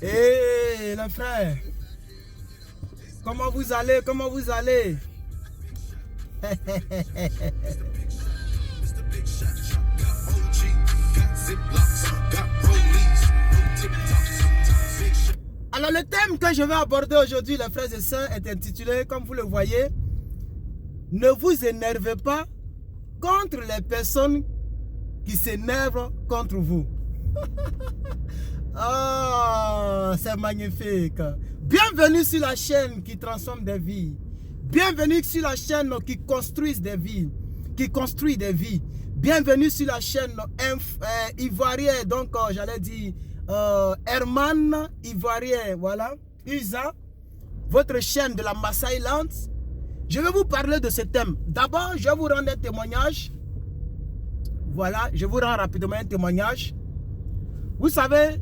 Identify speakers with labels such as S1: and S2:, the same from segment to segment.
S1: Hé, les frères, comment vous allez? Comment vous allez? Alors, le thème que je vais aborder aujourd'hui, les frères et sœurs, est intitulé, comme vous le voyez, ne vous énervez pas contre les personnes qui s'énervent contre vous. Oh, c'est magnifique. Bienvenue sur la chaîne qui transforme des vies. Bienvenue sur la chaîne qui construit des vies. Bienvenue sur la chaîne ivoirienne. Donc, j'allais dire Herman Ivoirien. Voilà. Isa, votre chaîne de la Maasai Land. Je vais vous parler de ce thème. D'abord, je vais vous rendre un témoignage. Voilà, je vous rends rapidement un témoignage. Vous savez,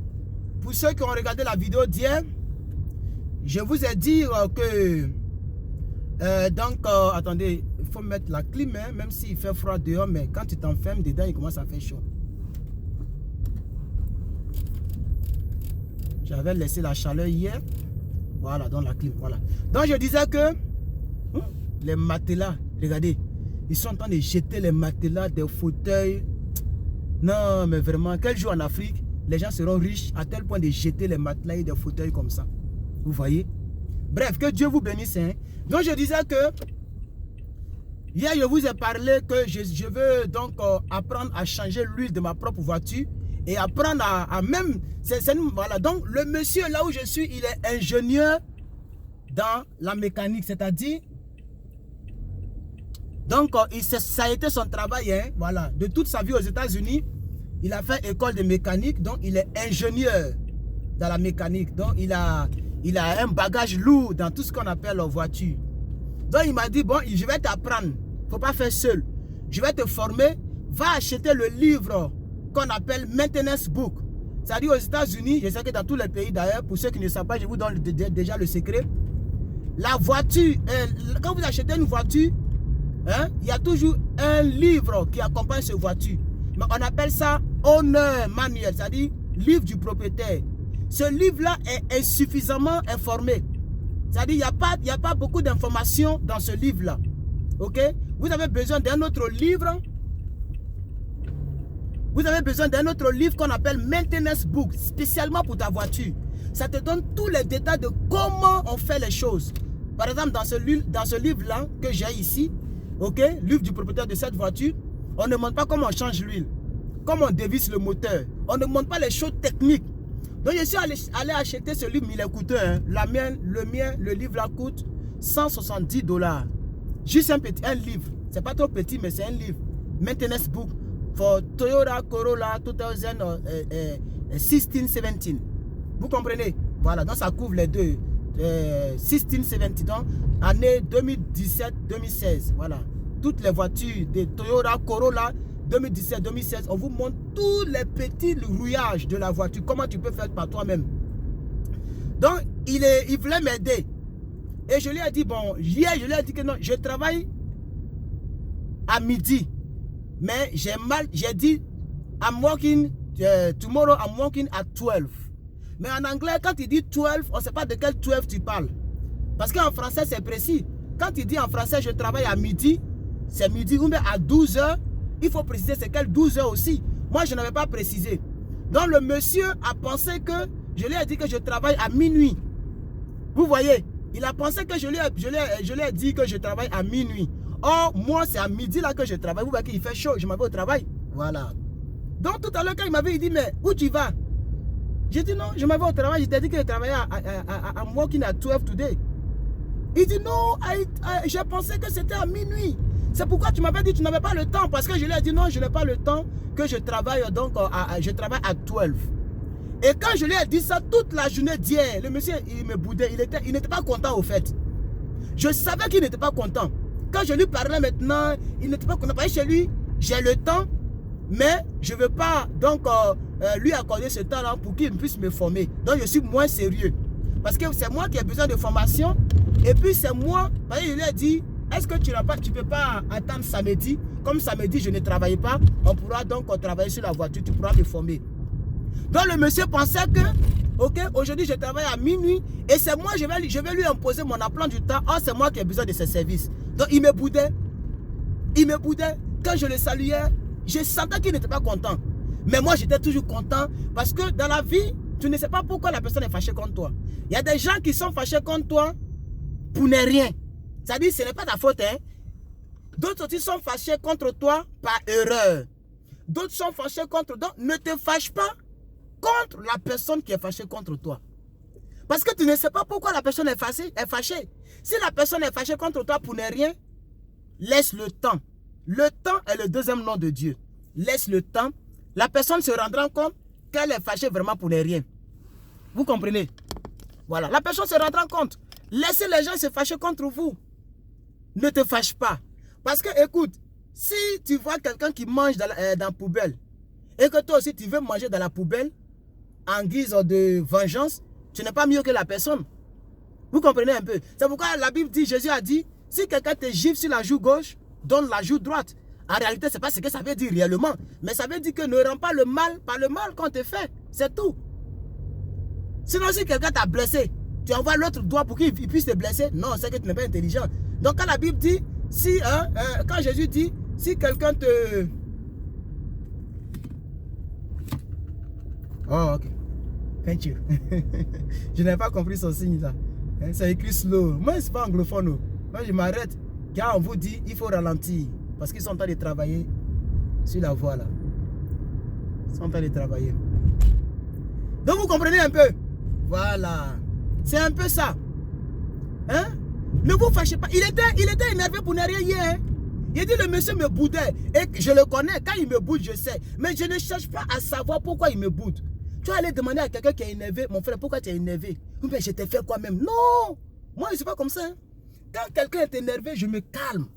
S1: pour ceux qui ont regardé la vidéo d'hier, je vous ai dit que... attendez, il faut mettre la clim, hein, même s'il fait froid dehors, mais quand tu t'enfermes dedans, il commence à faire chaud. J'avais laissé la chaleur hier. Voilà, dans la clim, voilà. Donc je disais que les matelas, regardez, ils sont en train de jeter les matelas des fauteuils. Non, mais vraiment, quel jour en Afrique, les gens seront riches à tel point de jeter les matelas et des fauteuils comme ça. Vous voyez? Bref, que Dieu vous bénisse. Hein. Donc je disais que hier je vous ai parlé que je veux donc apprendre à changer l'huile de ma propre voiture et apprendre à même... voilà, donc le monsieur là où je suis, il est ingénieur dans la mécanique, c'est-à-dire... Donc ça a été son travail, hein, voilà, de toute sa vie aux États-Unis. Il a fait école de mécanique, donc il est ingénieur dans la mécanique. Donc il a un bagage lourd dans tout ce qu'on appelle la voiture. Donc il m'a dit, bon, je vais t'apprendre. Il ne faut pas faire seul. Je vais te former. Va acheter le livre qu'on appelle Maintenance Book. C'est-à-dire aux États-Unis, je sais que dans tous les pays d'ailleurs, pour ceux qui ne savent pas, je vous donne déjà le secret. La voiture, quand vous achetez une voiture, hein, il y a toujours un livre qui accompagne cette voiture. Mais on appelle ça Owner Manual, c'est-à-dire livre du propriétaire. Ce livre-là est insuffisamment informé. C'est-à-dire qu'il n'y a pas beaucoup d'informations dans ce livre-là. Ok? Vous avez besoin d'un autre livre. Vous avez besoin d'un autre livre qu'on appelle Maintenance Book, spécialement pour ta voiture. Ça te donne tous les détails de comment on fait les choses. Par exemple, dans ce livre-là que j'ai ici, ok, livre du propriétaire de cette voiture, on ne montre pas comment on change l'huile, comment on dévisse le moteur. On ne montre pas les choses techniques. Donc je suis allé acheter ce livre, mais il est coûteux. Hein. Le livre là coûte 170 $. Juste un livre. C'est pas trop petit, mais c'est un livre. Maintenance Book for Toyota Corolla 2016-17. Vous comprenez? Voilà, donc ça couvre les deux. 16-17, donc année 2017-2016. Voilà. Toutes les voitures de Toyota Corolla 2017-2016, on vous montre tous les petits rouillages de la voiture, comment tu peux faire par toi-même. Donc, il voulait m'aider. Et je lui ai dit, bon, hier, je lui ai dit que non, je travaille à midi. Mais j'ai dit, I'm working, tomorrow I'm working at 12. Mais en anglais, quand il dit 12, on ne sait pas de quel 12 tu parles. Parce qu'en français, c'est précis. Quand il dit en français, je travaille à midi, c'est midi, ou bien à 12 h. Il faut préciser c'est quel 12 h aussi. Moi, je n'avais pas précisé. Donc, le monsieur a pensé que je lui ai dit que je travaille à minuit. Vous voyez, il a pensé que je lui ai dit que je travaille à minuit. Or, moi, c'est à midi là que je travaille. Vous voyez qu'il fait chaud, je m'en vais au travail. Voilà. Donc, tout à l'heure, quand il m'avait dit, mais où tu vas? J'ai dit, non, je m'en vais au travail. Je t'ai dit que je travaillais I'm working at 12 today. Il dit, non, j'ai pensé que c'était à minuit. C'est pourquoi tu m'avais dit que tu n'avais pas le temps. Parce que je lui ai dit non, je n'ai pas le temps que je travaille. Donc, je travaille à 12. Et quand je lui ai dit ça toute la journée d'hier, le monsieur, il me boudait. Il n'était pas content au fait. Je savais qu'il n'était pas content. Quand je lui parlais maintenant, il n'était pas content. Parce que chez lui, j'ai le temps, mais je ne veux pas donc, lui accorder ce temps-là pour qu'il puisse me former. Donc, je suis moins sérieux. Parce que c'est moi qui ai besoin de formation. Et puis, c'est moi, parce que je lui ai dit, est-ce que tu ne peux pas attendre samedi? Comme samedi, je ne travaille pas, on pourra donc travailler sur la voiture, tu pourras me former. Donc le monsieur pensait que, ok, aujourd'hui je travaille à minuit et c'est moi, je vais lui imposer mon emploi du temps. Oh, c'est moi qui ai besoin de ses services. Donc il me boudait. Il me boudait. Quand je le saluais, je sentais qu'il n'était pas content. Mais moi, j'étais toujours content parce que dans la vie, tu ne sais pas pourquoi la personne est fâchée contre toi. Il y a des gens qui sont fâchés contre toi pour ne rien. C'est-à-dire, ce n'est pas ta faute, hein. D'autres aussi sont fâchés contre toi par erreur. D'autres sont fâchés contre toi. Ne te fâche pas contre la personne qui est fâchée contre toi. Parce que tu ne sais pas pourquoi la personne est fâchée. Si la personne est fâchée contre toi pour ne rien, laisse le temps. Le temps est le deuxième nom de Dieu. Laisse le temps. La personne se rendra compte qu'elle est fâchée vraiment pour ne rien. Vous comprenez? Voilà. La personne se rendra compte. Laissez les gens se fâcher contre vous. Ne te fâche pas. Parce que, écoute, si tu vois quelqu'un qui mange dans la poubelle et que toi aussi tu veux manger dans la poubelle en guise de vengeance, tu n'es pas mieux que la personne. Vous comprenez un peu? C'est pourquoi la Bible dit, Jésus a dit, si quelqu'un te gifle sur la joue gauche, donne la joue droite. En réalité, ce n'est pas ce que ça veut dire réellement. Mais ça veut dire que ne rends pas le mal par le mal qu'on te fait. C'est tout. Sinon, si quelqu'un t'a blessé, tu envoies l'autre doigt pour qu'il puisse te blesser. Non, c'est que tu n'es pas intelligent. Donc, quand la Bible dit, si, quand Jésus dit, si quelqu'un te... Oh, ok. Thank you. Je n'ai pas compris son signe là. C'est écrit slow. Moi, ce n'est pas anglophone. Moi, je m'arrête. Car on vous dit, il faut ralentir. Parce qu'ils sont en train de travailler sur la voie là. Ils sont en train de travailler. Donc, vous comprenez un peu? Voilà. C'est un peu ça. Hein? Ne vous fâchez pas. Il était énervé pour ne rien hier. Hein? Il dit, le monsieur me boudait. Et je le connais. Quand il me boude, je sais. Mais je ne cherche pas à savoir pourquoi il me boude. Tu vas aller demander à quelqu'un qui est énervé, mon frère, pourquoi tu es énervé? Mais je t'ai fait quoi même? Non! Moi, je ne suis pas comme ça. Hein? Quand quelqu'un est énervé, je me calme.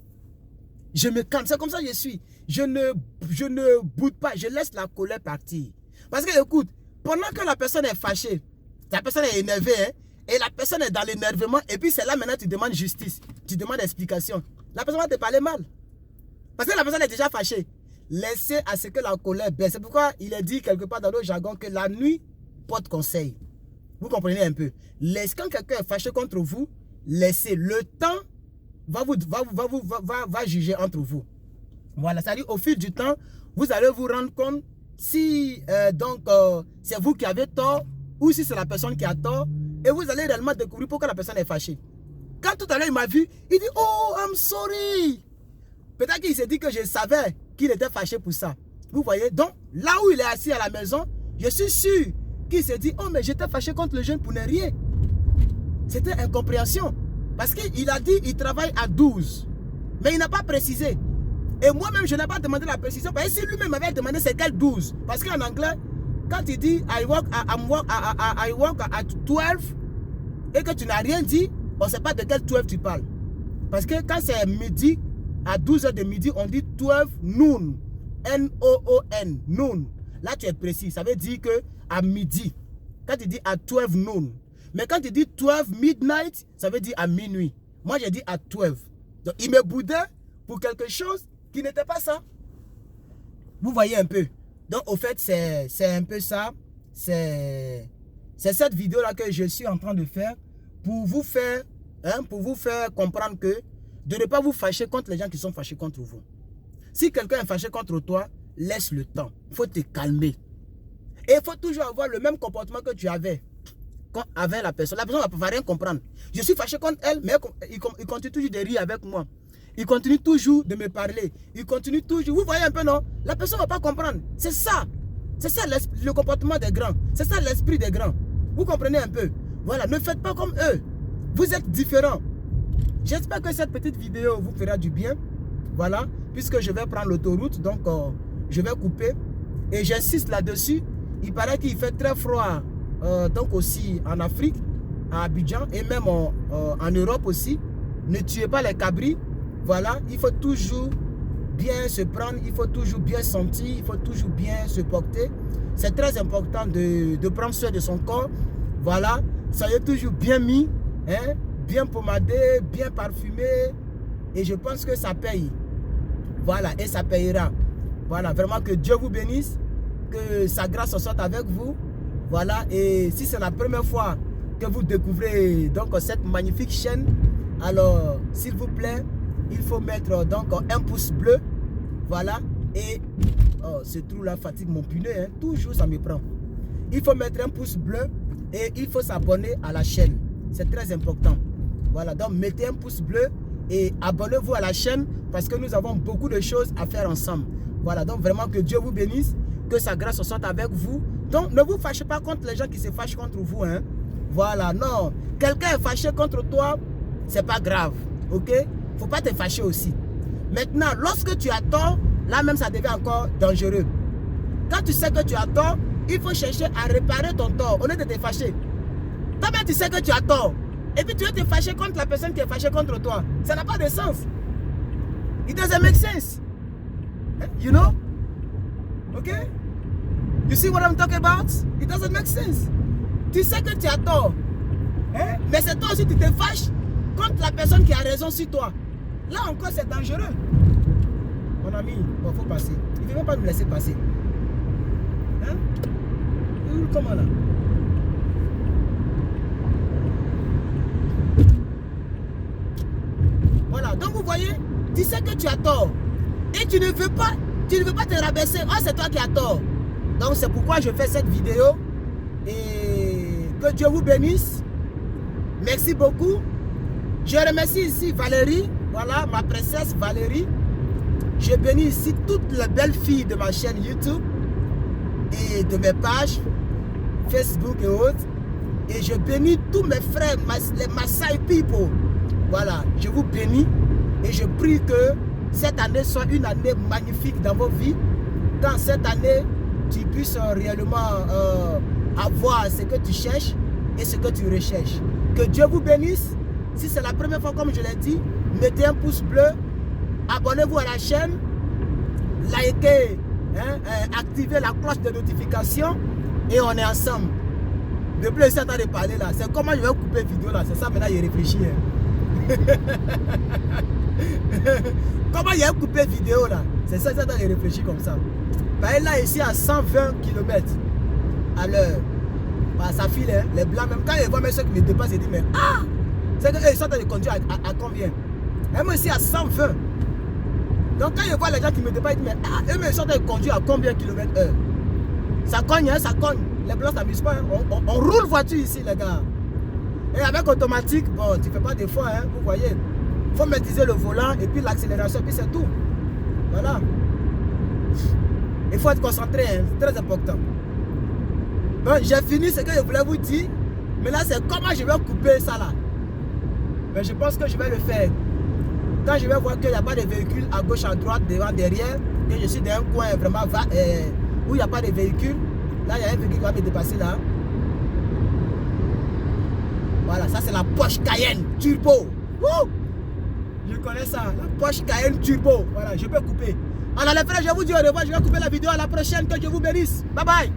S1: Je me calme. C'est comme ça que je suis. Je ne boude pas. Je laisse la colère partir. Parce que, écoute, pendant que la personne est fâchée, la personne est énervée, hein, et la personne est dans l'énervement, et puis c'est là maintenant tu demandes justice. Tu demandes explication. La personne va te parler mal. Parce que la personne est déjà fâchée. Laissez à ce que la colère baisse. C'est pourquoi il est dit quelque part dans le jargon que la nuit porte conseil. Vous comprenez un peu? Quand quelqu'un est fâché contre vous, laissez. Le temps va juger entre vous. Voilà, c'est-à-dire au fil du temps, vous allez vous rendre compte si c'est vous qui avez tort ou si c'est la personne qui a tort. Et vous allez réellement découvrir pourquoi la personne est fâchée. Quand tout à l'heure il m'a vu, il dit « Oh, I'm sorry ». Peut-être qu'il s'est dit que je savais qu'il était fâché pour ça. Vous voyez? Donc, là où il est assis à la maison, je suis sûr qu'il s'est dit « Oh, mais j'étais fâché contre le jeune pour ne rien ». C'était incompréhension. Parce qu'il a dit qu'il travaille à 12. Mais il n'a pas précisé. Et moi-même, je n'ai pas demandé la précision. Parce que si lui-même avait demandé c'est quel 12. Parce qu'en anglais, quand il dit I work at 12 et que tu n'as rien dit, on ne sait pas de quel 12 tu parles. Parce que quand c'est midi, à 12 h de midi, on dit 12 noon. N-O-O-N, noon. Là, tu es précis. Ça veut dire que à midi. Quand tu dis à 12 noon. Mais quand tu dis 12 midnight, ça veut dire à minuit. Moi, j'ai dit à 12. Donc, il me boudait pour quelque chose qui n'était pas ça. Vous voyez un peu. Donc, au fait, c'est un peu ça. C'est cette vidéo-là que je suis en train de faire pour vous faire comprendre que de ne pas vous fâcher contre les gens qui sont fâchés contre vous. Si quelqu'un est fâché contre toi, laisse le temps. Il faut te calmer. Et il faut toujours avoir le même comportement que tu avais avec la personne. La personne ne va rien comprendre. Je suis fâché contre elle, mais il continue toujours de rire avec moi. Il continue toujours de me parler. Il continue toujours. Vous voyez un peu, non? La personne ne va pas comprendre. C'est ça. C'est ça le comportement des grands. C'est ça l'esprit des grands. Vous comprenez un peu? Voilà, ne faites pas comme eux. Vous êtes différents. J'espère que cette petite vidéo vous fera du bien. Voilà, puisque je vais prendre l'autoroute, donc je vais couper. Et j'insiste là-dessus. Il paraît qu'il fait très froid, donc aussi en Afrique, à Abidjan, et même en Europe aussi. Ne tuez pas les cabris. Voilà, il faut toujours bien se prendre, il faut toujours bien sentir, il faut toujours bien se porter. C'est très important de prendre soin de son corps. Voilà, soyez toujours bien mis, hein, bien pommadé, bien parfumé. Et je pense que ça paye. Voilà, et ça payera. Voilà, vraiment que Dieu vous bénisse. que sa grâce soit avec vous. Voilà, et si c'est la première fois que vous découvrez donc cette magnifique chaîne, alors s'il vous plaît, il faut mettre donc un pouce bleu. Voilà, et oh, ce trou là fatigue mon punais, hein. Toujours ça me prend. Il faut mettre un pouce bleu et il faut s'abonner à la chaîne. C'est très important. Voilà, donc mettez un pouce bleu et abonnez-vous à la chaîne parce que nous avons beaucoup de choses à faire ensemble. Voilà, donc vraiment que Dieu vous bénisse, que sa grâce soit avec vous. Donc ne vous fâchez pas contre les gens qui se fâchent contre vous, hein. Voilà, non. Quelqu'un est fâché contre toi, c'est pas grave, ok? Faut pas te fâcher aussi. Maintenant, lorsque tu as tort, là même ça devient encore dangereux. Quand tu sais que tu as tort, il faut chercher à réparer ton tort au lieu de te fâcher. Toi-même tu sais que tu as tort. Et puis tu veux te fâcher contre la personne qui est fâchée contre toi. Ça n'a pas de sens. It doesn't make sense. You know? Okay? You see what I'm talking about? It doesn't make sense. Tu sais que tu as tort. Hein? Mais c'est toi aussi tu te fâches contre la personne qui a raison sur toi. Là encore c'est dangereux. Mon ami, bon, faut passer. Il ne veut même pas nous laisser passer. Hein? Comment là? Voilà, donc vous voyez, tu sais que tu as tort. Et tu ne veux pas te rabaisser. Oh, c'est toi qui as tort. Donc c'est pourquoi je fais cette vidéo. Et que Dieu vous bénisse. Merci beaucoup. Je remercie ici Valérie. Voilà, ma princesse Valérie. Je bénis ici toutes les belles filles de ma chaîne YouTube. Et de mes pages Facebook et autres. Et je bénis tous mes frères, les Maasai people. Voilà, je vous bénis et je prie que cette année soit une année magnifique dans vos vies. Dans cette année, tu puisses réellement avoir ce que tu cherches et ce que tu recherches. Que Dieu vous bénisse. Si c'est la première fois, comme je l'ai dit, mettez un pouce bleu, abonnez-vous à la chaîne, likez, hein, activez la cloche de notification et on est ensemble. Depuis le temps de parler là, c'est comment je vais couper la vidéo là, c'est ça maintenant il réfléchit. Hein. Comment il a coupé vidéo là? C'est ça, il réfléchit comme ça. Bah, là ici à 120 km à l'heure. Bah, ça file, hein? Les blancs, même quand ils voient ceux qui me dépassent, ils disent mais ah! C'est qu'ils sont en train de conduire à combien? Et moi ici à 120. Donc quand ils voient les gens qui me dépassent, ils disent mais ah! Eux ils sont en train de conduire à combien kilomètres heure? Ça cogne, hein? Ça cogne. Les blancs s'amusent pas, hein? On roule voiture ici les gars. Et avec automatique, bon, tu fais pas d'effort, hein, vous voyez. Il faut maîtriser le volant et puis l'accélération, puis c'est tout. Voilà. Il faut être concentré, hein, c'est très important. Bon, j'ai fini ce que je voulais vous dire. Mais là, c'est comment je vais couper ça là. Mais je pense que je vais le faire. Quand je vais voir qu'il n'y a pas de véhicule à gauche, à droite, devant, derrière, que je suis dans un coin vraiment où il n'y a pas de véhicule. Là, il y a un véhicule qui va me dépasser là. Voilà, ça c'est la Porsche Cayenne Turbo. Wouh! Je connais ça, la Porsche Cayenne Turbo. Voilà, je peux couper. Alors les frères, je vous dis au revoir, je vais couper la vidéo à la prochaine, que Dieu vous bénisse. Bye bye.